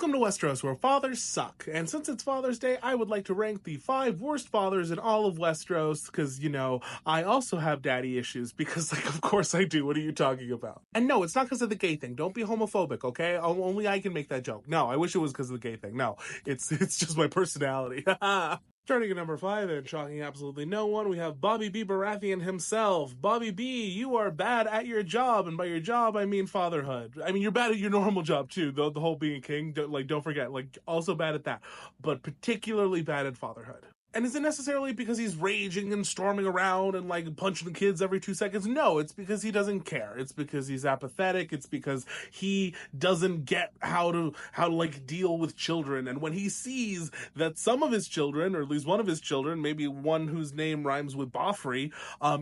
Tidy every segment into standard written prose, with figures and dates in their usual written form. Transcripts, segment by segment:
Welcome to Westeros, where fathers suck. And since it's Father's Day, I would like to rank the 5 worst fathers in all of Westeros, because, you know, I also have daddy issues, because, like, of course I do. What are you talking about? And no, it's not because of the gay thing. Don't be homophobic, okay? Only I can make that joke. No, I wish it was because of the gay thing. No, it's just my personality. Starting at number 5 and shocking absolutely no one, we have Bobby B. Baratheon himself. Bobby B., you are bad at your job, and by your job, I mean fatherhood. I mean, you're bad at your normal job, too, the whole being a king. Don't forget, also bad at that. But particularly bad at fatherhood. And is it necessarily because he's raging and storming around and, punching the kids every 2 seconds? No, it's because he doesn't care. It's because he's apathetic. It's because he doesn't get how to deal with children. And when he sees that some of his children, or at least one of his children, maybe one whose name rhymes with Joffrey,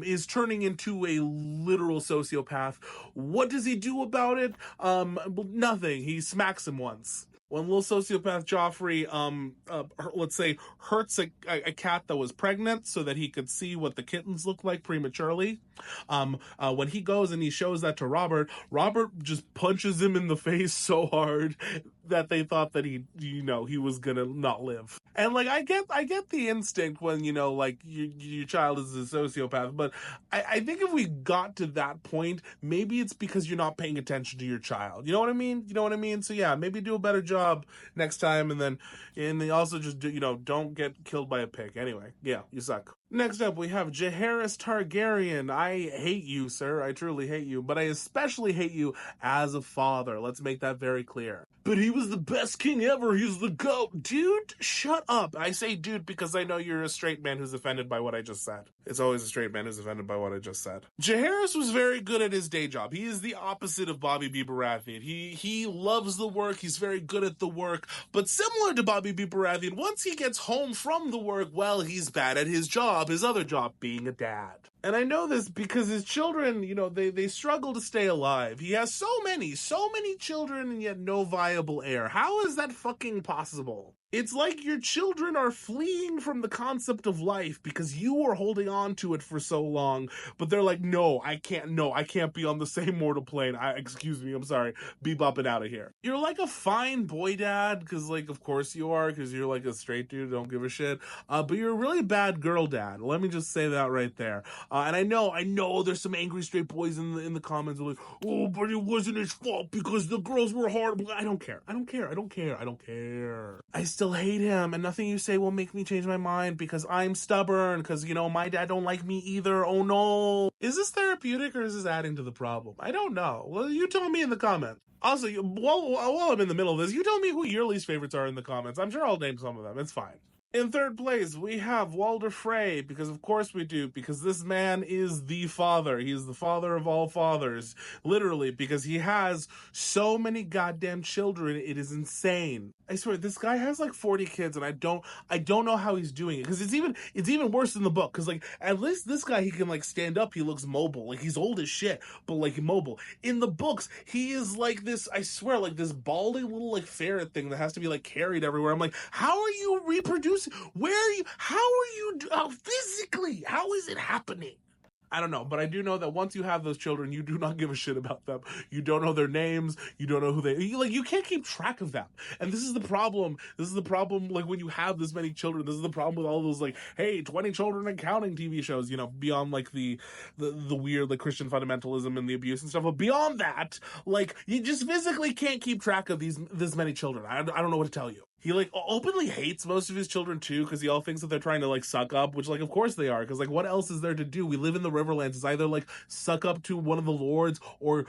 is turning into a literal sociopath, what does he do about it? Nothing. He smacks him once. When little sociopath Joffrey, let's say, hurts a cat that was pregnant so that he could see what the kittens look like prematurely, when he goes and he shows that to Robert just punches him in the face so hard that they thought that he was gonna not live. And, I get the instinct when, your child is a sociopath, but I think if we got to that point, maybe it's because you're not paying attention to your child. You know what I mean? So yeah, maybe do a better job next time, and they also just don't get killed by a pig. Anyway, yeah, you suck. Next up, we have Jaehaerys Targaryen. I hate you, sir. I truly hate you, but I especially hate you as a father. Let's make that very clear. But he was the best king ever. He's the GOAT. Dude, shut up. I say dude because I know you're a straight man who's offended by what I just said. It's always a straight man who's offended by what I just said. Jaehaerys was very good at his day job. He is the opposite of Bobby B. Baratheon. He loves the work. He's very good at the work. But similar to Bobby B. Baratheon, once he gets home from the work, well, he's bad at his job, his other job, being a dad. And I know this because his children, they struggle to stay alive. He has so many children and yet no viable heir. How is that fucking possible? It's like your children are fleeing from the concept of life because you were holding on to it for so long, but they're like, no, I can't be on the same mortal plane. Excuse me, I'm sorry. Be bopping out of here. You're like a fine boy dad, because, of course you are, because you're like a straight dude, don't give a shit. But you're a really bad girl dad. Let me just say that right there. And I know there's some angry straight boys in the comments who are like, oh, but it wasn't his fault because the girls were hard. I don't care. I still hate him, and nothing you say will make me change my mind because I'm stubborn, because, my dad don't like me either. Oh no. Is this therapeutic or is this adding to the problem? I don't know. Well, you tell me in the comments. Also, while I'm in the middle of this, you tell me who your least favorites are in the comments. I'm sure I'll name some of them. It's fine. In third place, we have Walder Frey, because of course we do, because this man is the father. He is the father of all fathers. Literally, because he has so many goddamn children, it is insane. I swear, this guy has 40 kids, and I don't know how he's doing it, because it's even worse in the book, because at least this guy, he can stand up, he looks mobile, he's old as shit, but mobile. In the books, he is this, I swear, this balding little ferret thing that has to be carried everywhere. I'm like, how are you reproducing? Physically, how is it happening? I don't know, but I do know that once you have those children, you do not give a shit about them. You don't know their names. You don't know who you can't keep track of them. And this is the problem. When you have this many children, this is the problem with all those, hey, 20 children and counting TV shows, beyond, the weird, Christian fundamentalism and the abuse and stuff. But beyond that, you just physically can't keep track of this many children. I don't know what to tell you. He, openly hates most of his children, too, because he all thinks that they're trying to, suck up, which, of course they are, because, what else is there to do? We live in the Riverlands. It's either, suck up to one of the lords or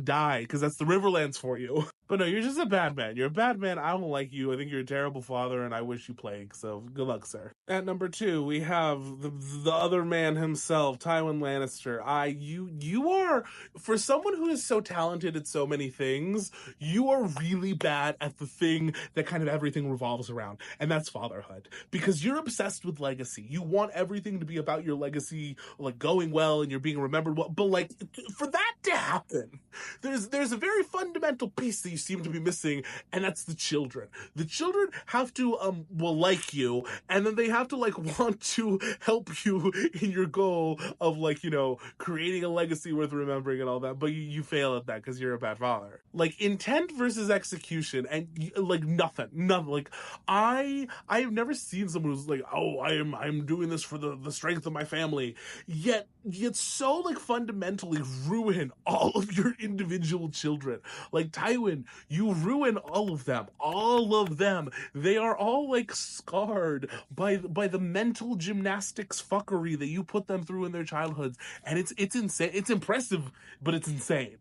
die, because that's the Riverlands for you. But no, you're just a bad man. You're a bad man. I don't like you. I think you're a terrible father, and I wish you plague, so good luck, sir. At number 2, we have the other man himself, Tywin Lannister. You are, for someone who is so talented at so many things, you are really bad at the thing that kind of everything revolves around, and that's fatherhood. Because you're obsessed with legacy. You want everything to be about your legacy, going well, and you're being remembered well. But, for that to happen, there's a very fundamental piece that you seem to be missing, and that's the children. The children have to, like you, and then they have to, like, want to help you in your goal of, like, you know, creating a legacy worth remembering and all that, but you fail at that because you're a bad father. Like, intent versus execution, and, like, nothing. Like, I've never seen someone who's like, oh, I'm doing this for the strength of my family, yet so, like, fundamentally ruin all of your individual children. Like, Tywin, you ruin all of them. They are all, like, scarred by the mental gymnastics fuckery that you put them through in their childhoods, and it's insane. It's impressive, but it's insane.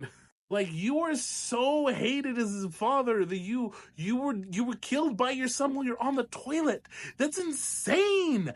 Like, you are so hated as his father that you were killed by your son while you're on the toilet. That's insane.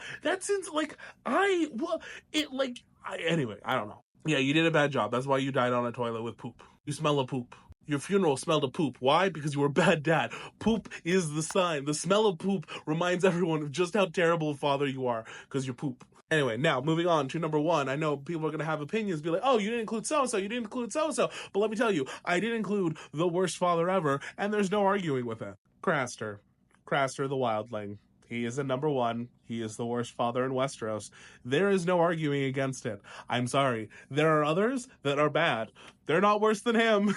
Anyway, I don't know. Yeah, you did a bad job. That's why you died on a toilet with poop. You smell of poop. Your funeral smelled of poop. Why? Because you were a bad dad. Poop is the sign. The smell of poop reminds everyone of just how terrible a father you are, because you're poop. Anyway, now, moving on to number one. I know people are going to have opinions, be like, oh, you didn't include so-and-so, you didn't include so-and-so. But let me tell you, I did include the worst father ever, and there's no arguing with it. Craster the wildling. He is at number one. He is the worst father in Westeros. There is no arguing against it. I'm sorry. There are others that are bad. They're not worse than him.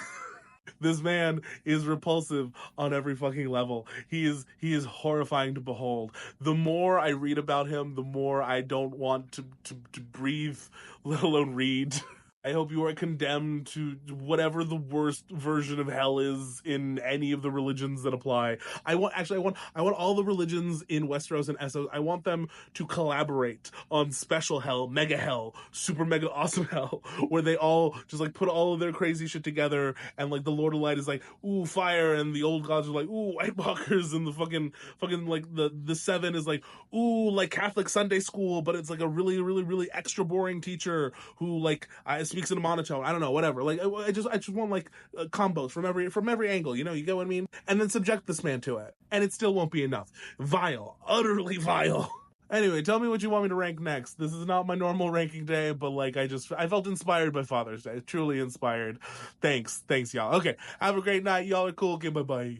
This man is repulsive on every fucking level. He is horrifying to behold. The more I read about him, the more I don't want to breathe, let alone read. I hope you are condemned to whatever the worst version of hell is in any of the religions that apply. I want all the religions in Westeros and Essos. I want them to collaborate on special hell, mega hell, super mega awesome hell, where they all just, like, put all of their crazy shit together, and, like, the Lord of Light is like, ooh, fire, and the old gods are like, ooh, White Walkers, and the fucking like the Seven is like, ooh, like Catholic Sunday school, but it's like a really, really, really extra boring teacher who, like, speaks in a monotone. I don't know, whatever. Like, I just want, like, combos from every angle. You know, you get what I mean? And then subject this man to it, and it still won't be enough. Vile, utterly vile. Anyway, tell me what you want me to rank next. This is not my normal ranking day, but, like, I felt inspired by Father's Day. Truly inspired. Thanks, y'all. Okay, have a great night. Y'all are cool. Okay, bye-bye.